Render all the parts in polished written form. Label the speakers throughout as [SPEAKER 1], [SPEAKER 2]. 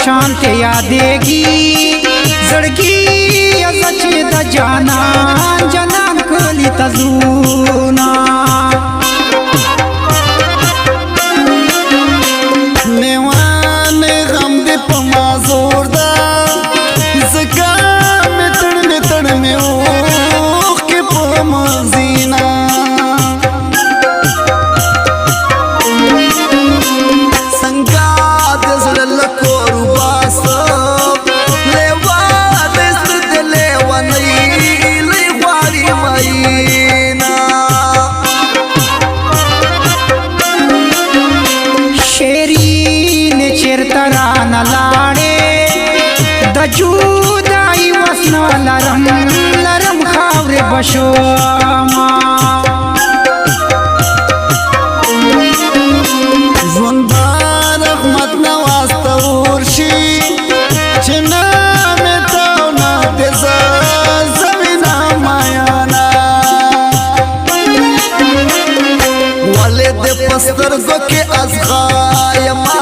[SPEAKER 1] शांत यादेगी जड़गी सचे द जाना जनान कली तजूना
[SPEAKER 2] नेवान गम दे पमा जोरदा जका में तड़ में ओ के पमा जीना संगा दजल को जुदाई वसना लरम लरम खावरे बशोमा ज़ुनबान रहमत नवास्ता उर्शी चिना में तौना देसा ज़मीना मायाना वाले दे पस्तर गो के अज़गायमा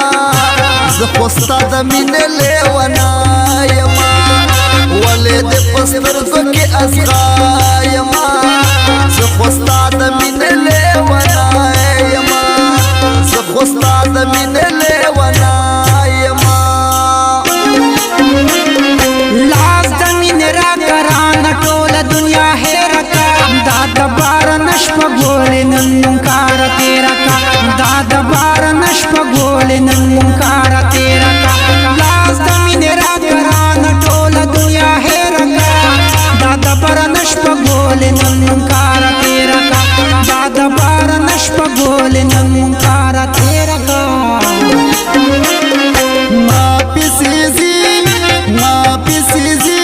[SPEAKER 2] ज़पोस्ता दमीने लेवना ولد پستر زکی ازغایما زخوستاد من لیونایما زخوستاد من لیونایما
[SPEAKER 1] لاز دمین را کران طول دنیا حیرکا داد بار نشپ گول ننکار تیرا کا داد بار نشپ گول ننکار تیرا کا لاز دمین را کران طول دنیا حیرکا داد بار نشپ گول ننکار تیرا کا داد بار نشپ گول ننکار تیرا کا
[SPEAKER 2] ما پیسیزی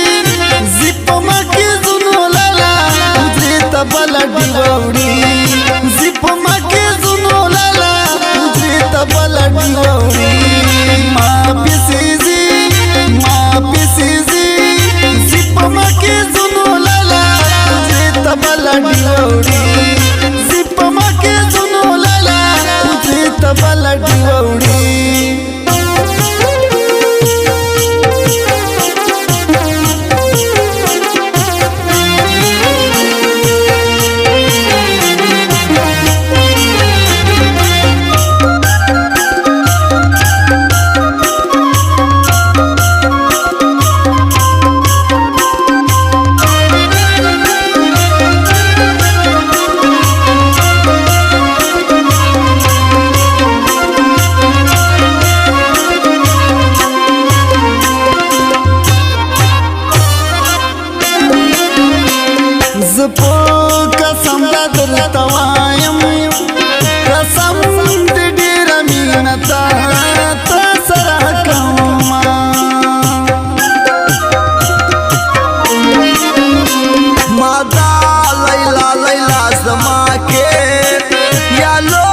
[SPEAKER 2] زیپ مکی زنو لالا ادری تبالا دیوڑی زیپ مکی زنو لالا ادری تبالا دیوڑی ما پیسیزی زیپ مکی زنو لالا ادری تبالا دیوڑی زیپ مکی زنو لالا ادری تبالا دیوڑی زپو قسم در توایم قسم دی ډیر مینه تا سره کوما ما دا لیلا زما کې یا لو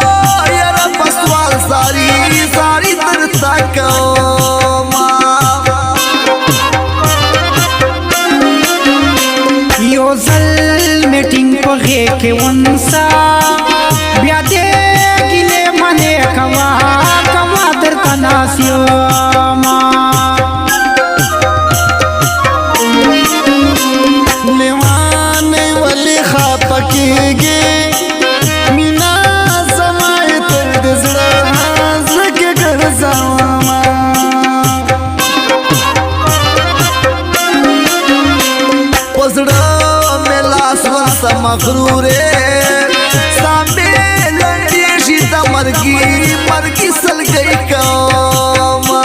[SPEAKER 2] یا پسوال ساری درتا کوما
[SPEAKER 1] یو زل میٹنگ پغے کے ونسا بیا دے گلے منے کوا در تناسیو ما
[SPEAKER 2] لیوانے ولی خواب کیگی مینا زمائی تر دزڑا زلکی گرزاما پزڑا مغرور سامنے لڑی تا مرگی سل گئی کوما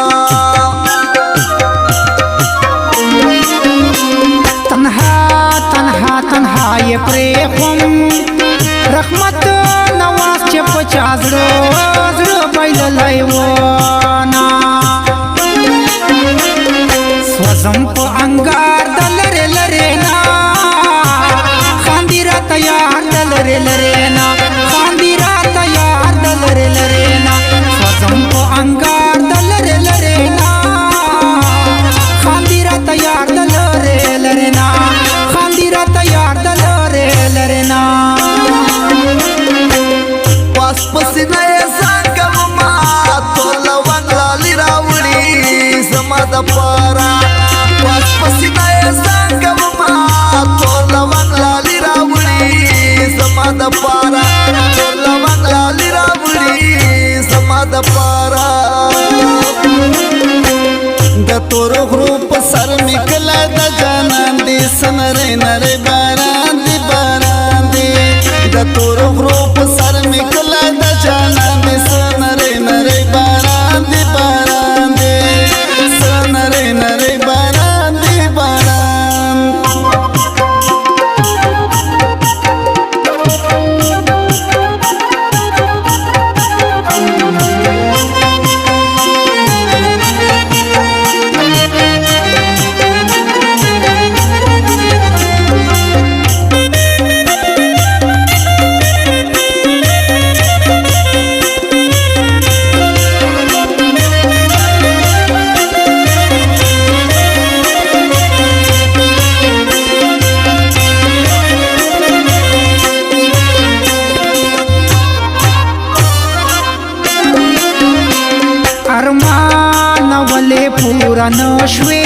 [SPEAKER 1] تنہا یہ پریخم رحمت نواز چپ چازڑو
[SPEAKER 2] نری باران دی باران دی د تور غرو په سر می کلا د جانان دی سنری نری باران دی باران دی سنری نری باران دی باران
[SPEAKER 1] ارمان ولې پورا نشوي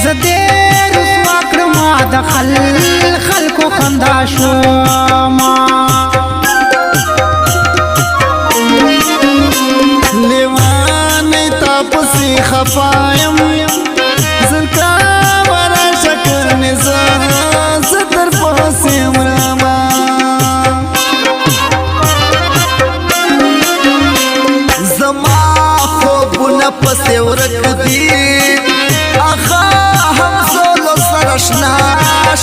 [SPEAKER 1] زده رسوا کړم د خلکو خندا شوما
[SPEAKER 2] لیوانې تاپسې خفایم زرکا ورا شکر نزان زدر پاسې مرما زما خوبونه پسې ورک دي اخا هم سولو سره شنه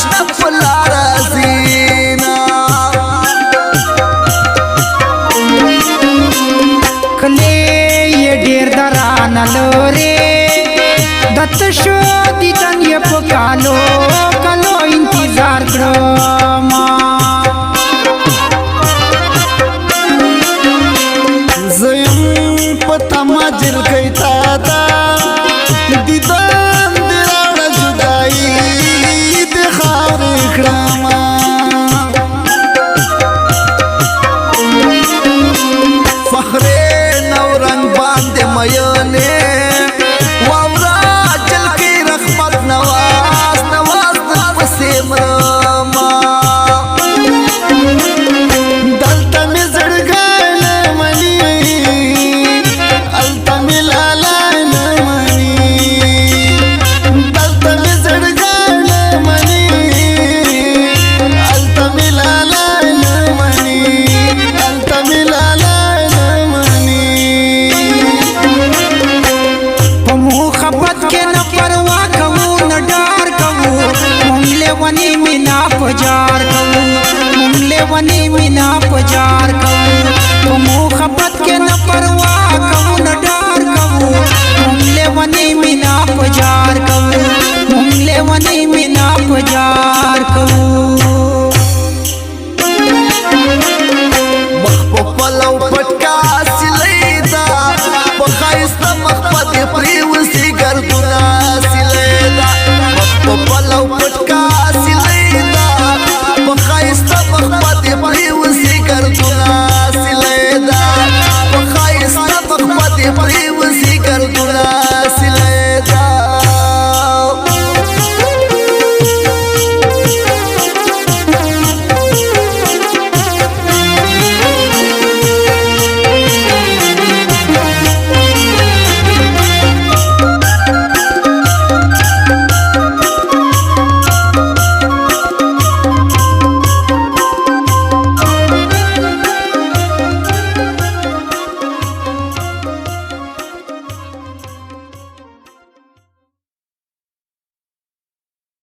[SPEAKER 2] شنه په لاره ځينا
[SPEAKER 1] کله یې ډېر درانه لوري د تشو